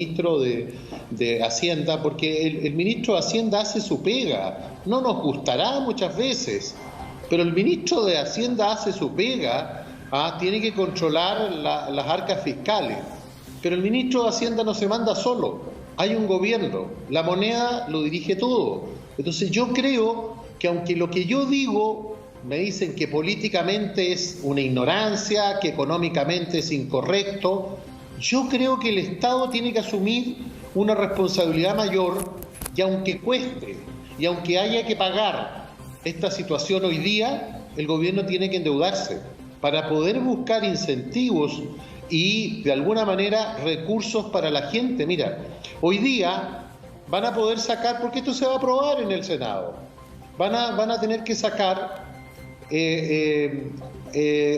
ministro de Hacienda, porque el ministro de Hacienda hace su pega. No nos gustará muchas veces, pero el ministro de Hacienda hace su pega, tiene que controlar las arcas fiscales. Pero el ministro de Hacienda no se manda solo, hay un gobierno, la moneda lo dirige todo. Entonces yo creo que aunque lo que yo digo, me dicen que políticamente es una ignorancia, que económicamente es incorrecto, yo creo que el Estado tiene que asumir una responsabilidad mayor, y aunque cueste, y aunque haya que pagar esta situación hoy día, el gobierno tiene que endeudarse para poder buscar incentivos y de alguna manera recursos para la gente. Mira, hoy día van a poder sacar, porque esto se va a aprobar en el Senado, van a tener que sacar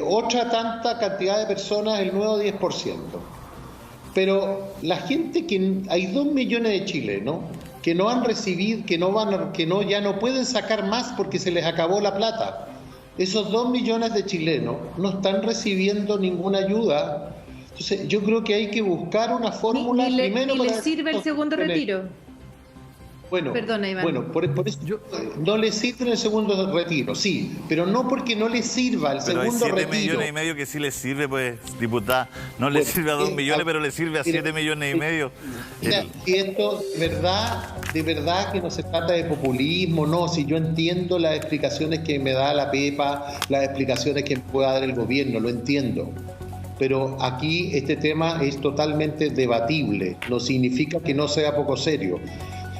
otra tanta cantidad de personas, el nuevo 10%. Pero la gente hay 2 millones de chilenos que no han recibido, ya no pueden sacar más porque se les acabó la plata. Esos 2 millones de chilenos no están recibiendo ninguna ayuda. Entonces yo creo que hay que buscar una fórmula primero para... ¿Les sirve el segundo retiro? Bueno, perdona, Iván. Bueno, por eso no le sirve el segundo retiro, sí, pero no porque no le sirva el segundo retiro. Pero hay 7,5 millones que sí le sirve, pues, diputada. No le sirve a 2 millones, pero le sirve a 7,5 millones. Mira, y esto, de verdad que no se trata de populismo, no, si yo entiendo las explicaciones que me da la Pepa, las explicaciones que me pueda dar el gobierno, lo entiendo. Pero aquí este tema es totalmente debatible, no significa que no sea poco serio.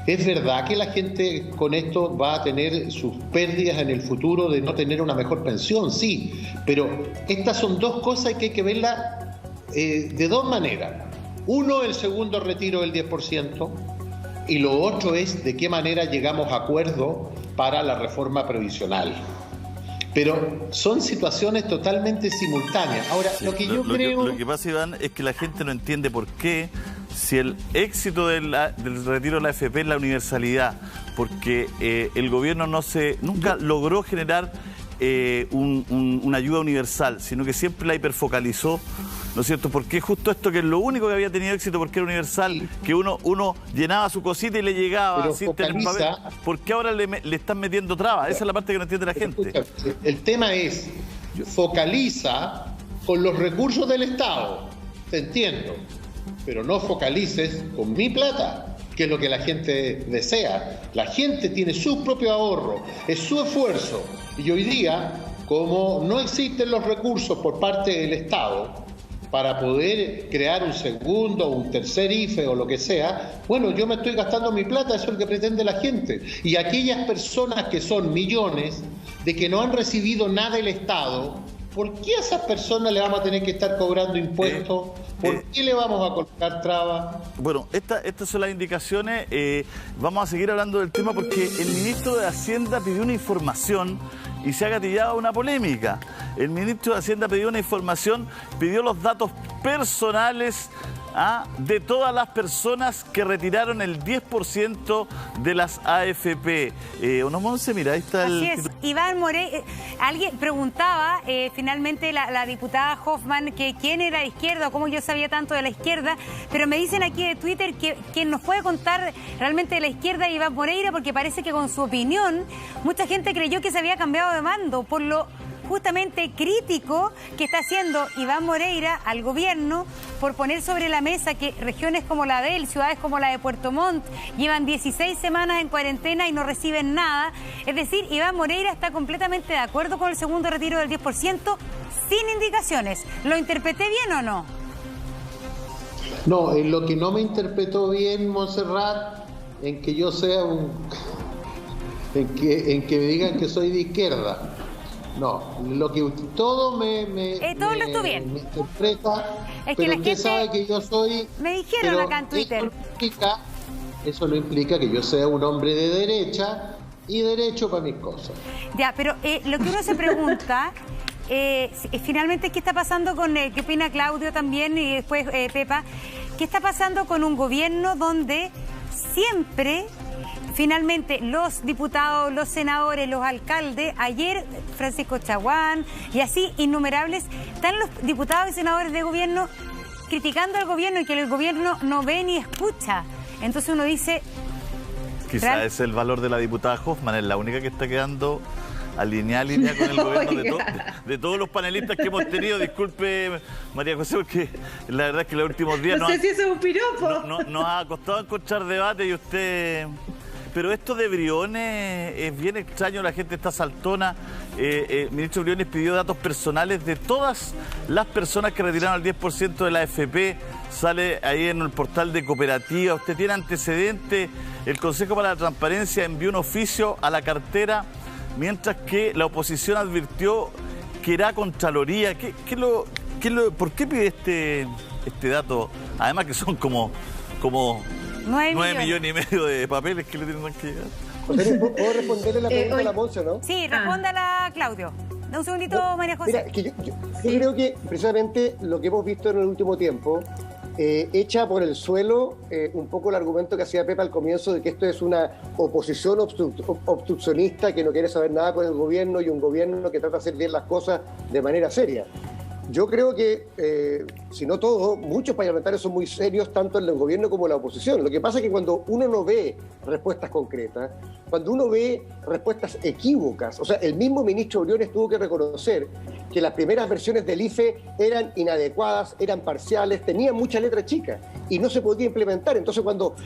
Es verdad que la gente con esto va a tener sus pérdidas en el futuro de no tener una mejor pensión, sí, pero estas son dos cosas que hay que verlas de dos maneras. Uno, el segundo retiro del 10%, y lo otro es de qué manera llegamos a acuerdo para la reforma previsional. Pero son situaciones totalmente simultáneas. Ahora, sí, lo que pasa, Iván, es que la gente no entiende por qué, si el éxito del retiro de la AFP es la universalidad, porque el gobierno nunca logró generar una ayuda universal, sino que siempre la hiperfocalizó, ¿no es cierto? Porque justo esto que es lo único que había tenido éxito, porque era universal, que uno llenaba su cosita y le llegaba sin tener papel. ¿Por qué ahora le están metiendo trabas? Esa es la parte que no entiende la gente. El tema es, focaliza con los recursos del Estado, te entiendo, pero no focalices con mi plata, que es lo que la gente desea. La gente tiene su propio ahorro, es su esfuerzo, y hoy día, como no existen los recursos por parte del Estado para poder crear un segundo o un tercer IFE o lo que sea, bueno, yo me estoy gastando mi plata, eso es lo que pretende la gente. Y aquellas personas que son millones, de que no han recibido nada del Estado, ¿por qué a esas personas le vamos a tener que estar cobrando impuestos? ¿Por qué le vamos a colocar trabas? Bueno, estas son las indicaciones. Vamos a seguir hablando del tema porque el ministro de Hacienda pidió una información y se ha gatillado una polémica. El ministro de Hacienda pidió una información, pidió los datos personales de todas las personas que retiraron el 10% de las AFP. ¿No, Monse? Mira, ahí está Así es, Iván Moreira. Alguien preguntaba, finalmente la diputada Hoffman, que quién era la izquierda o cómo yo sabía tanto de la izquierda, pero me dicen aquí de Twitter que quien nos puede contar realmente de la izquierda es Iván Moreira, porque parece que con su opinión mucha gente creyó que se había cambiado de mando por lo justamente crítico que está haciendo Iván Moreira al gobierno por poner sobre la mesa que regiones como la de él, ciudades como la de Puerto Montt, llevan 16 semanas en cuarentena y no reciben nada. Es decir, Iván Moreira está completamente de acuerdo con el segundo retiro del 10% sin indicaciones. ¿Lo interpreté bien o no? No, en lo que no me interpretó bien, Montserrat, en que yo sea en que me digan que soy de izquierda. No, lo que todo todo lo estuvo bien. Me interpreta, es que pero la usted gente sabe que yo soy... Me dijeron acá en Twitter. Eso no implica que yo sea un hombre de derecha y derecho para mis cosas. Ya, pero lo que uno se pregunta... finalmente, ¿qué está pasando con... ¿qué opina Claudio también? Y después Pepa. ¿Qué está pasando con un gobierno donde siempre... Finalmente, los diputados, los senadores, los alcaldes, ayer Francisco Chaguán y así innumerables, están los diputados y senadores de gobierno criticando al gobierno y que el gobierno no ve ni escucha. Entonces uno dice... Quizás es el valor de la diputada Hoffman, es la única que está quedando alineada con el gobierno de todos los panelistas que hemos tenido. Disculpe, María José, porque la verdad es que los últimos días no sé si eso es un piropo. Nos ha costado encontrar debate y usted... Pero esto de Briones es bien extraño, la gente está saltona. El ministro Briones pidió datos personales de todas las personas que retiraron el 10% de la AFP. Sale ahí en el portal de Cooperativa. Usted tiene antecedentes. El Consejo para la Transparencia envió un oficio a la cartera, mientras que la oposición advirtió que era Contraloría. ¿Por qué pide este dato? Además que son como 9 millones y medio de papeles que le tienen que llegar. José, ¿puedo responderle la pregunta a la Monse, no? Sí, respóndala, Claudio. Da un segundito, María José. Mira, que yo creo que precisamente lo que hemos visto en el último tiempo echa por el suelo un poco el argumento que hacía Pepa al comienzo de que esto es una oposición obstruccionista que no quiere saber nada con el gobierno y un gobierno que trata de hacer bien las cosas de manera seria. Yo creo que, si no todos, muchos parlamentarios son muy serios tanto en el gobierno como en la oposición. Lo que pasa es que cuando uno no ve respuestas concretas, cuando uno ve respuestas equívocas, o sea, el mismo ministro Briones tuvo que reconocer que las primeras versiones del IFE eran inadecuadas, eran parciales, tenían mucha letra chica y no se podía implementar. Entonces, cuando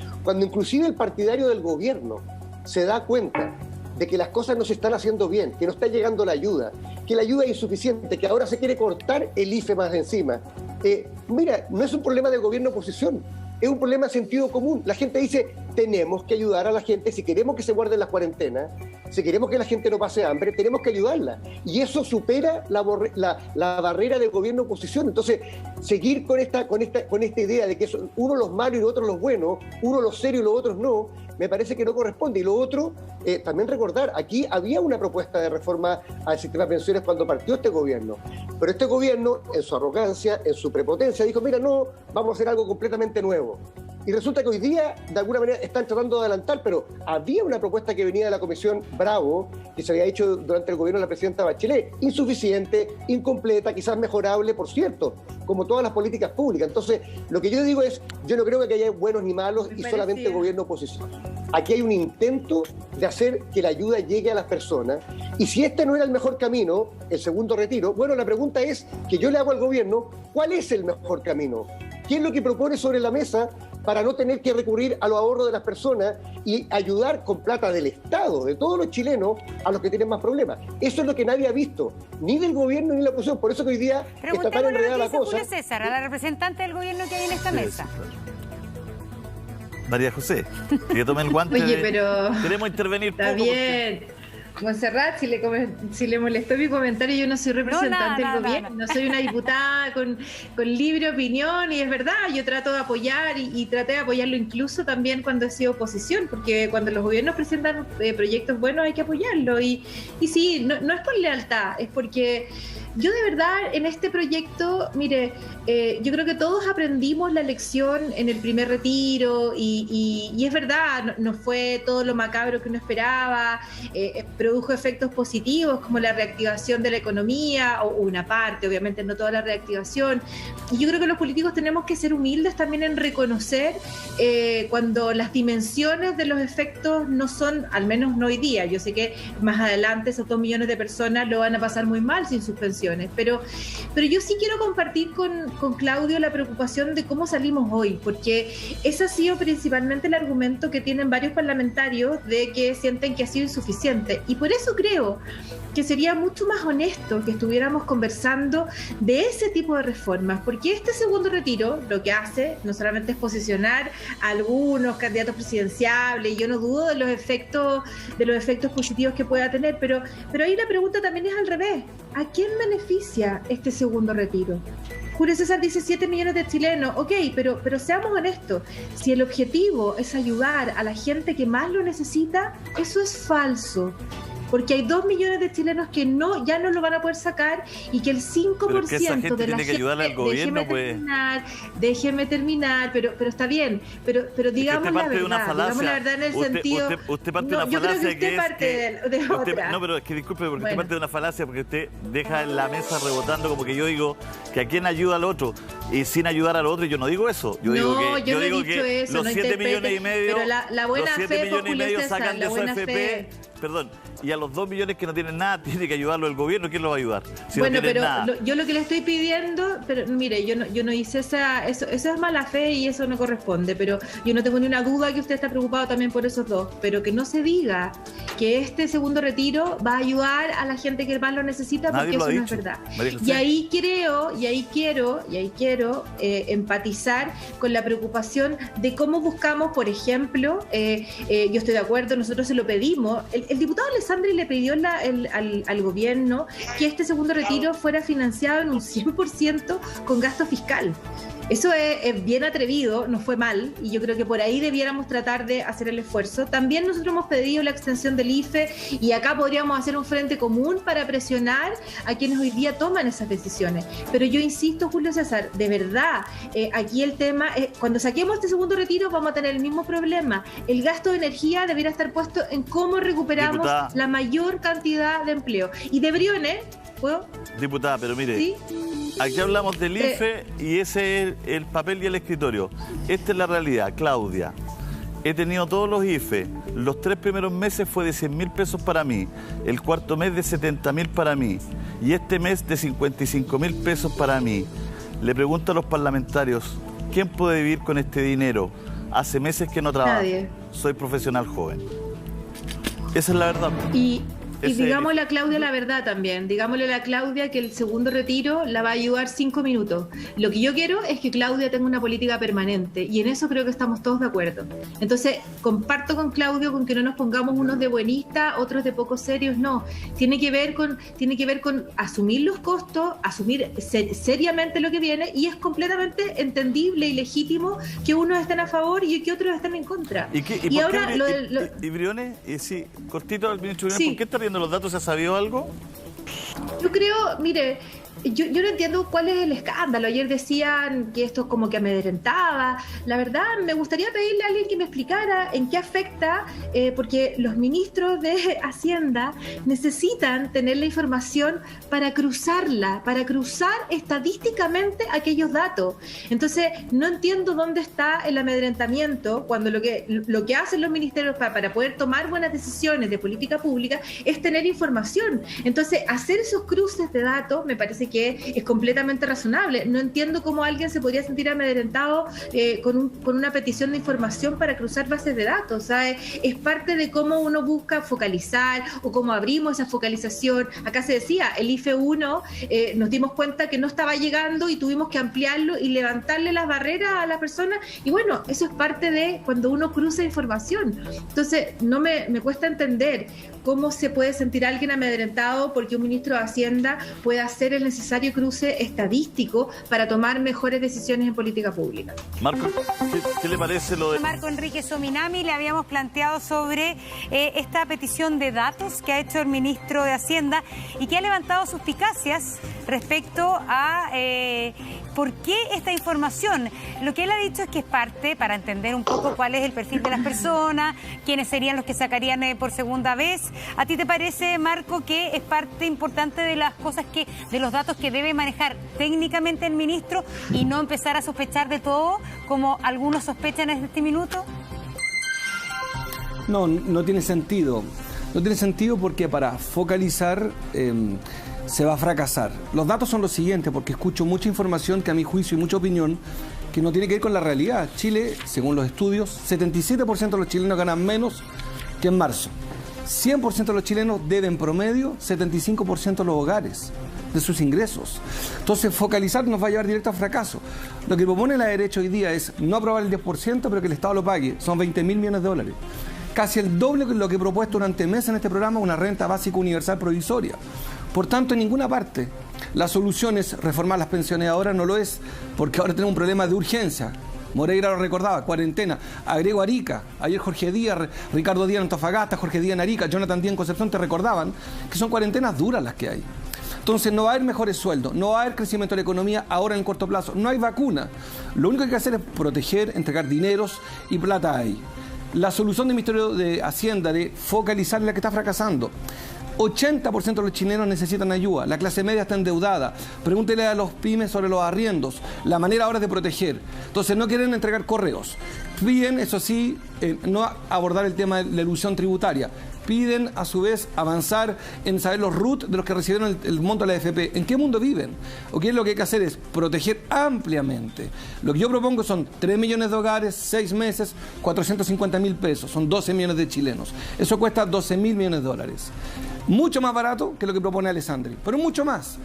inclusive el partidario del gobierno se da cuenta de que las cosas no se están haciendo bien, que no está llegando la ayuda, que la ayuda es insuficiente, que ahora se quiere cortar el IFE más de encima. Mira, no es un problema del gobierno-oposición, es un problema de sentido común. La gente dice, tenemos que ayudar a la gente, si queremos que se guarden las cuarentenas, si queremos que la gente no pase hambre, tenemos que ayudarla. Y eso supera la barrera del gobierno-oposición. Entonces, seguir con esta idea de que son unos los malos y los otros los buenos, unos los serios y los otros no, me parece que no corresponde. Y lo otro, también recordar, aquí había una propuesta de reforma al sistema de pensiones cuando partió este gobierno. Pero este gobierno, en su arrogancia, en su prepotencia, dijo, mira, no, vamos a hacer algo completamente nuevo. Y resulta que hoy día, de alguna manera, están tratando de adelantar, pero había una propuesta que venía de la Comisión Bravo, que se había hecho durante el gobierno de la presidenta Bachelet, insuficiente, incompleta, quizás mejorable, por cierto, como todas las políticas públicas. Entonces, lo que yo digo es, yo no creo que haya buenos ni malos y solamente gobierno-oposición. Aquí hay un intento de hacer que la ayuda llegue a las personas, y si este no era el mejor camino, el segundo retiro, bueno, la pregunta es, que yo le hago al gobierno, ¿cuál es el mejor camino? ¿Qué es lo que propone sobre la mesa para no tener que recurrir a los ahorros de las personas y ayudar con plata del Estado, de todos los chilenos, a los que tienen más problemas? Eso es lo que nadie ha visto, ni del gobierno ni de la oposición. Por eso que hoy día está tan enredada la cosa. Julio César, a la representante del gobierno que hay en esta mesa. María José, que tome el guante. Oye, pero queremos intervenir está poco. Bien. Porque... Montserrat, si le molestó mi comentario, yo no soy representante del gobierno, no soy una diputada con libre opinión, y es verdad, yo trato de apoyar y traté de apoyarlo incluso también cuando he sido oposición, porque cuando los gobiernos presentan proyectos buenos hay que apoyarlo, y sí, no es por lealtad, es porque yo de verdad en este proyecto, mire, yo creo que todos aprendimos la lección en el primer retiro y es verdad, no fue todo lo macabro que uno esperaba, produjo efectos positivos como la reactivación de la economía, o una parte, obviamente no toda la reactivación. Y yo creo que los políticos tenemos que ser humildes también en reconocer cuando las dimensiones de los efectos no son, al menos no hoy día. Yo sé que más adelante esos 2 millones de personas lo van a pasar muy mal sin sus pensiones. Pero yo sí quiero compartir con Claudio la preocupación de cómo salimos hoy, porque ese ha sido principalmente el argumento que tienen varios parlamentarios de que sienten que ha sido insuficiente. Y por eso creo que sería mucho más honesto que estuviéramos conversando de ese tipo de reformas, porque este segundo retiro lo que hace no solamente es posicionar a algunos candidatos presidenciables, y yo no dudo de los efectos positivos que pueda tener, pero ahí la pregunta también es al revés. ¿A quién beneficia este segundo retiro? Julio César dice 7 millones de chilenos, ok, pero seamos honestos, si el objetivo es ayudar a la gente que más lo necesita, eso es falso. porque hay 2 millones de chilenos que ya no lo van a poder sacar y que el 5% de la gente... Déjeme terminar, pero está bien, pero digamos la verdad en el sentido... Usted parte de una falacia. Yo creo que usted parte de otra. No, pero es que disculpe, porque usted parte de una falacia, porque usted deja en la mesa rebotando como que yo digo que a quién ayuda al otro y sin ayudar al otro, y yo no digo eso. Yo digo que eso, los no 7 millones y medio, pero la buena los 7 fe, millones y medio César, sacan de su AFP, perdón, y a los 2 millones que no tienen nada tiene que ayudarlo el gobierno. ¿Quién lo va a ayudar? Si bueno, no pero nada. yo lo que le estoy pidiendo, pero mire, yo no hice eso es mala fe y eso no corresponde, pero yo no tengo ni una duda que usted está preocupado también por esos dos, pero que no se diga que este segundo retiro va a ayudar a la gente que más lo necesita, porque eso no es verdad. Y ahí quiero empatizar con la preocupación de cómo buscamos, por ejemplo, yo estoy de acuerdo, nosotros se lo pedimos, el diputado Alessandri le pidió al gobierno que este segundo retiro fuera financiado en un 100% con gasto fiscal. Eso es bien atrevido, no fue mal, y yo creo que por ahí debiéramos tratar de hacer el esfuerzo. También nosotros hemos pedido la extensión del IFE, y acá podríamos hacer un frente común para presionar a quienes hoy día toman esas decisiones. Pero yo insisto, Julio César, de verdad, aquí el tema es, cuando saquemos este segundo retiro vamos a tener el mismo problema. El gasto de energía debería estar puesto en cómo recuperamos la mayor cantidad de empleo. Y de Briones, ¿puedo? Diputada, pero mire... ¿Sí? Aquí hablamos del IFE y ese es el papel y el escritorio. Esta es la realidad, Claudia. He tenido todos los IFE. Los 3 primeros meses fue de 100.000 pesos para mí. El cuarto mes de 70.000 para mí. Y este mes de 55.000 pesos para mí. Le pregunto a los parlamentarios, ¿quién puede vivir con este dinero? Hace meses que no trabajo. Nadie. Soy profesional joven. Esa es la verdad. Y digámosle a Claudia la verdad también, digámosle a Claudia que el segundo retiro la va a ayudar 5 minutos. Lo que yo quiero es que Claudia tenga una política permanente, y en eso creo que estamos todos de acuerdo. Entonces, comparto con Claudio con que no nos pongamos unos de buenistas, otros de poco serios, no. Tiene que ver con asumir los costos, asumir seriamente lo que viene, y es completamente entendible y legítimo que unos estén a favor y que otros estén en contra. ¿Y ahora ¿Y Briones? Sí, cortito al ministro Briones, ¿por qué está riendo los datos? ¿Se ha sabido algo? Yo creo, mire, yo no entiendo cuál es el escándalo. Ayer decían que esto como que amedrentaba. La verdad, me gustaría pedirle a alguien que me explicara en qué afecta, porque los ministros de Hacienda necesitan tener la información para cruzar estadísticamente aquellos datos. Entonces, no entiendo dónde está el amedrentamiento cuando lo que hacen los ministerios para poder tomar buenas decisiones de política pública es tener información. Entonces, hacer esos cruces de datos me parece que es completamente razonable. No entiendo cómo alguien se podría sentir amedrentado con una petición de información para cruzar bases de datos. O sea, es parte de cómo uno busca focalizar o cómo abrimos esa focalización. Acá se decía, el IFE 1 nos dimos cuenta que no estaba llegando y tuvimos que ampliarlo y levantarle las barreras a las personas. Y bueno, eso es parte de cuando uno cruza información. Entonces, no me cuesta entender cómo se puede sentir alguien amedrentado porque un ministro de Hacienda pueda hacer el necesario cruce estadístico para tomar mejores decisiones en política pública. Marco, ¿qué le parece lo de...? Marco Enrique Sominami, le habíamos planteado sobre esta petición de datos que ha hecho el ministro de Hacienda y que ha levantado suspicacias respecto a por qué esta información. Lo que él ha dicho es que es parte para entender un poco cuál es el perfil de las personas, quiénes serían los que sacarían por segunda vez. ¿A ti te parece, Marco, que es parte importante de las cosas de los datos que debe manejar técnicamente el ministro y no empezar a sospechar de todo como algunos sospechan en este minuto? No tiene sentido. No tiene sentido porque para focalizar se va a fracasar. Los datos son los siguientes, porque escucho mucha información que a mi juicio y mucha opinión que no tiene que ver con la realidad. Chile, según los estudios, 77% de los chilenos ganan menos que en marzo. 100% de los chilenos deben promedio 75% de los hogares de sus ingresos. Entonces, focalizar nos va a llevar directo al fracaso. Lo que propone la derecha hoy día es no aprobar el 10%, pero que el Estado lo pague. Son 20.000 millones de dólares. Casi el doble de lo que he propuesto durante meses en este programa, una renta básica universal provisoria. Por tanto, en ninguna parte la solución es reformar las pensiones ahora, no lo es, porque ahora tenemos un problema de urgencia. Moreira lo recordaba, cuarentena. Agrego Arica, ayer Jorge Díaz, Ricardo Díaz en Antofagasta, Jorge Díaz en Arica, Jonathan Díaz en Concepción te recordaban que son cuarentenas duras las que hay. Entonces no va a haber mejores sueldos, no va a haber crecimiento de la economía ahora en el corto plazo, no hay vacuna. Lo único que hay que hacer es proteger, entregar dineros y plata ahí. La solución del Ministerio de Hacienda de focalizar en la que está fracasando. 80% de los chilenos necesitan ayuda, la clase media está endeudada. Pregúntele a los pymes sobre los arriendos, la manera ahora es de proteger. Entonces no quieren entregar correos. Piden, eso sí, no abordar el tema de la elusión tributaria. Piden, a su vez, avanzar en saber los RUT de los que recibieron el monto de la AFP. ¿En qué mundo viven? ¿O qué es lo que hay que hacer? Es proteger ampliamente. Lo que yo propongo son 3 millones de hogares, 6 meses, 450.000 pesos. Son 12 millones de chilenos. Eso cuesta 12.000 millones de dólares. Mucho más barato que lo que propone Alessandri, pero mucho más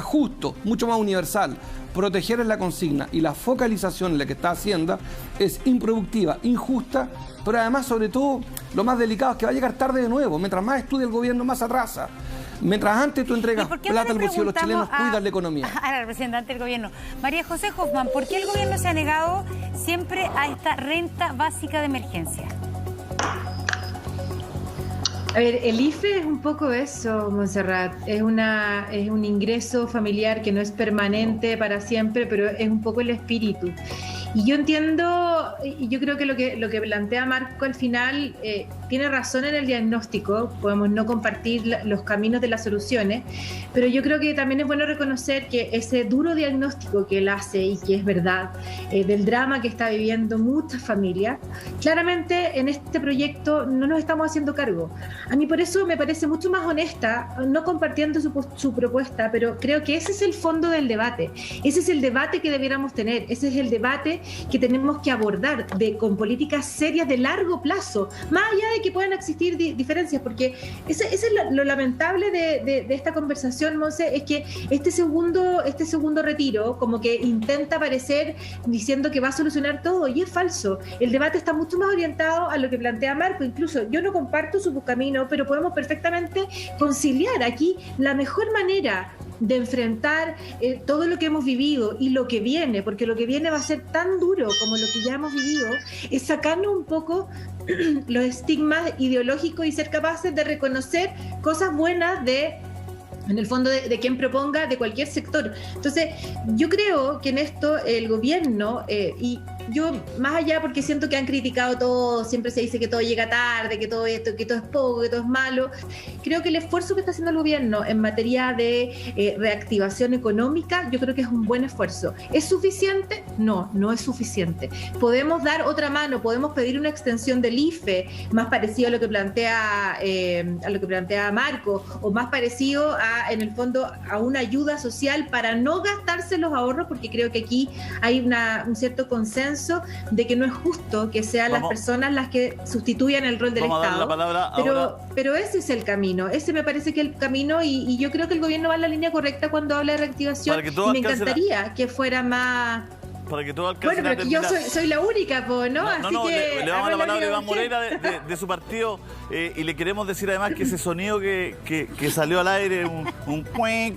justo, mucho más universal. Proteger es la consigna y la focalización en la que está Hacienda es improductiva, injusta, pero además, sobre todo, lo más delicado es que va a llegar tarde de nuevo. Mientras más estudia el gobierno, más atrasa. Mientras antes tú entregas plata al bolsillo de los chilenos, cuidas la economía. A la representante del gobierno. María José Hoffman, ¿por qué el gobierno se ha negado siempre a esta renta básica de emergencia? A ver, el IFE es un poco eso, Montserrat. Es un ingreso familiar que no es permanente para siempre, pero es un poco el espíritu. Y yo entiendo, y yo creo que lo que plantea Marco al final tiene razón en el diagnóstico. Podemos no compartir los caminos de las soluciones, pero yo creo que también es bueno reconocer que ese duro diagnóstico que él hace y que es verdad, del drama que está viviendo muchas familias, claramente en este proyecto no nos estamos haciendo cargo. A mí por eso me parece mucho más honesta, no compartiendo su propuesta, pero creo que ese es el fondo del debate. Ese es el debate que debiéramos tener, ese es el debate que tenemos que abordar con políticas serias de largo plazo, más allá de que puedan existir diferencias, porque ese es lo lamentable de esta conversación, Monse, es que este segundo retiro como que intenta parecer diciendo que va a solucionar todo, y es falso. El debate está mucho más orientado a lo que plantea Marco. Incluso yo no comparto su camino, pero podemos perfectamente conciliar aquí la mejor manera de enfrentar todo lo que hemos vivido y lo que viene, porque lo que viene va a ser tan duro como lo que ya hemos vivido, es sacarnos un poco los estigmas ideológicos y ser capaces de reconocer cosas buenas en el fondo de quien proponga, de cualquier sector. Entonces, yo creo que en esto el gobierno, y yo más allá porque siento que han criticado todo, siempre se dice que todo llega tarde, que todo esto, que todo es poco, que todo es malo, creo que el esfuerzo que está haciendo el gobierno en materia de reactivación económica, yo creo que es un buen esfuerzo. ¿Es suficiente? No, no es suficiente. Podemos dar otra mano, podemos pedir una extensión del IFE, más parecido a lo que plantea Marco, o más parecido en el fondo a una ayuda social para no gastarse los ahorros, porque creo que aquí hay un cierto consenso de que no es justo que sean las personas las que sustituyan el rol del Estado. Pero ese es el camino, ese me parece que es el camino, y yo creo que el gobierno va en la línea correcta cuando habla de reactivación, y me encantaría que fuera más... Para que todo alcance. Bueno, pero que yo soy la única, ¿no? Así que le damos la palabra a Iván Moreira de su partido, y le queremos decir además que ese sonido que salió al aire, un cuen,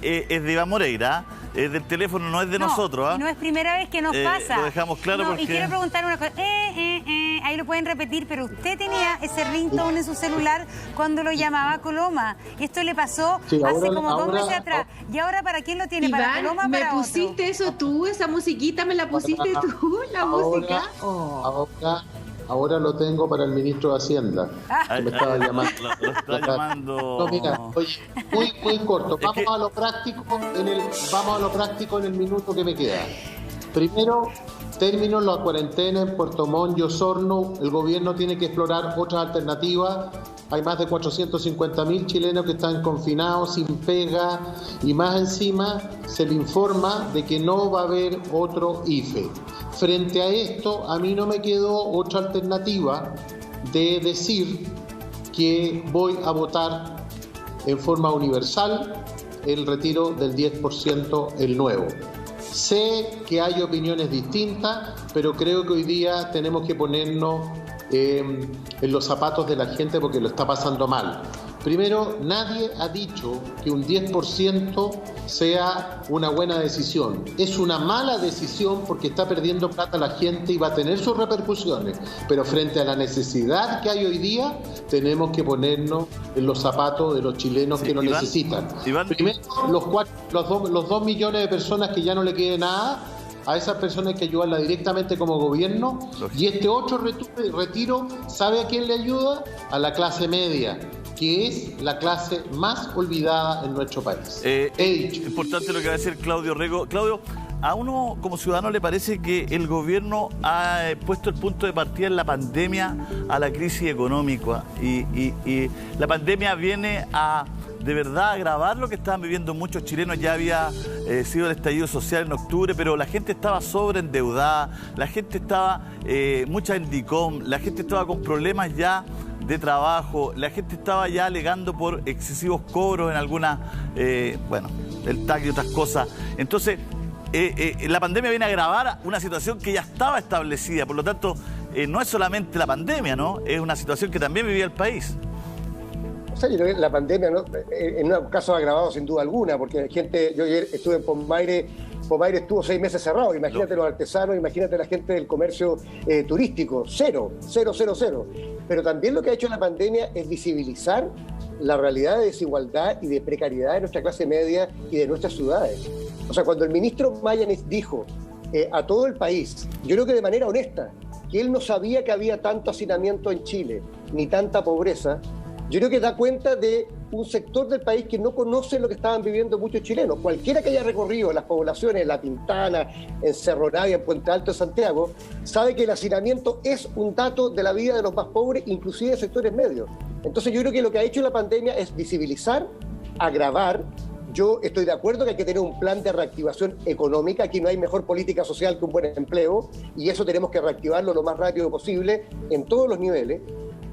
es de Iván Moreira, es del teléfono, no es de nosotros. No es primera vez que nos pasa. Lo dejamos claro porque... Y quiero preguntar una cosa, ahí lo pueden repetir, pero usted tenía ese ringtone en su celular cuando lo llamaba Coloma. Esto le pasó hace como 2 meses atrás. ¿Y ahora para quién lo tiene? Iván, ¿para Coloma o para ¿me pusiste eso tú, esa musiquita me la pusiste tú, la música? Ahora lo tengo para el ministro de Hacienda, que me estaba llamando. Lo está llamando... No, mira, oye, muy corto. Vamos a lo práctico en el minuto que me queda. Primero, término la cuarentena en Puerto Montt y Osorno. El gobierno tiene que explorar otras alternativas. Hay más de 450.000 chilenos que están confinados, sin pega, y más encima se le informa de que no va a haber otro IFE. Frente a esto, a mí no me quedó otra alternativa de decir que voy a votar en forma universal el retiro del 10%, el nuevo. Sé que hay opiniones distintas, pero creo que hoy día tenemos que ponernos en los zapatos de la gente porque lo está pasando mal. Primero, nadie ha dicho que un 10% sea una buena decisión. Es una mala decisión porque está perdiendo plata la gente y va a tener sus repercusiones. Pero frente a la necesidad que hay hoy día, tenemos que ponernos en los zapatos de los chilenos que lo necesitan. Primero, los 2 millones de personas que ya no le quede nada, a esas personas hay que ayudarla directamente como gobierno. Y este otro retiro, ¿sabe a quién le ayuda? A la clase media, que es la clase más olvidada en nuestro país. Importante lo que va a decir Claudio Rego. Claudio, ¿a uno como ciudadano le parece que el gobierno ha puesto el punto de partida en la pandemia a la crisis económica? Y la pandemia viene a, de verdad, agravar lo que estaban viviendo muchos chilenos. Ya había sido el estallido social en octubre, pero la gente estaba sobreendeudada, la gente estaba, mucha en DICOM, la gente estaba con problemas ya de trabajo, la gente estaba ya alegando por excesivos cobros en algunas, el TAC y otras cosas. Entonces, la pandemia viene a agravar una situación que ya estaba establecida. Por lo tanto, no es solamente la pandemia, ¿no? Es una situación que también vivía el país. O sea, yo creo que la pandemia, ¿no?, en un caso agravado sin duda alguna, porque gente, yo ayer estuve en Pomaire estuvo 6 meses cerrado, imagínate los artesanos, imagínate la gente del comercio turístico, cero. Pero también lo que ha hecho la pandemia es visibilizar la realidad de desigualdad y de precariedad de nuestra clase media y de nuestras ciudades. O sea, cuando el ministro Mayanis dijo a todo el país, yo creo que de manera honesta, que él no sabía que había tanto hacinamiento en Chile, ni tanta pobreza, yo creo que da cuenta de un sector del país que no conoce lo que estaban viviendo muchos chilenos. Cualquiera que haya recorrido las poblaciones en La Pintana, en Cerro Navia, en Puente Alto de Santiago, sabe que el hacinamiento es un dato de la vida de los más pobres, inclusive de sectores medios. Entonces yo creo que lo que ha hecho la pandemia es visibilizar, agravar. Yo estoy de acuerdo que hay que tener un plan de reactivación económica. Aquí no hay mejor política social que un buen empleo, y eso tenemos que reactivarlo lo más rápido posible en todos los niveles.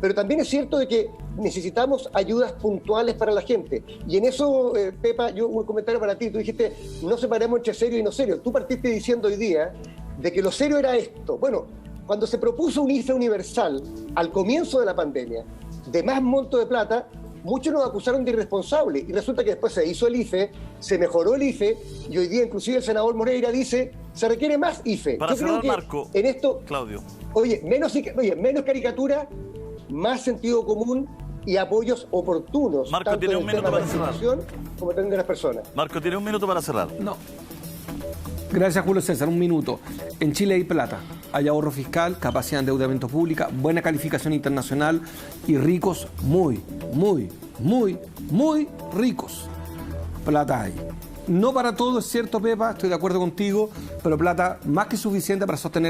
Pero también es cierto de que necesitamos ayudas puntuales para la gente. Y en eso, Pepa, yo un comentario para ti. Tú dijiste, no separemos entre serio y no serio. Tú partiste diciendo hoy día de que lo serio era esto. Bueno, cuando se propuso un IFE universal al comienzo de la pandemia, de más monto de plata, muchos nos acusaron de irresponsables. Y resulta que después se hizo el IFE, se mejoró el IFE, y hoy día inclusive el senador Moreira dice, se requiere más IFE. Para yo creo que Marco, en esto, Claudio. Menos caricatura, más sentido común y apoyos oportunos. Marco tiene un minuto para cerrar. Como también de las personas. Marco tiene un minuto para cerrar. No. Gracias, Julio César. Un minuto. En Chile hay plata, hay ahorro fiscal, capacidad de endeudamiento pública, buena calificación internacional y ricos muy ricos. Plata hay. No para todo, es cierto, Pepa, estoy de acuerdo contigo, pero plata más que suficiente para sostener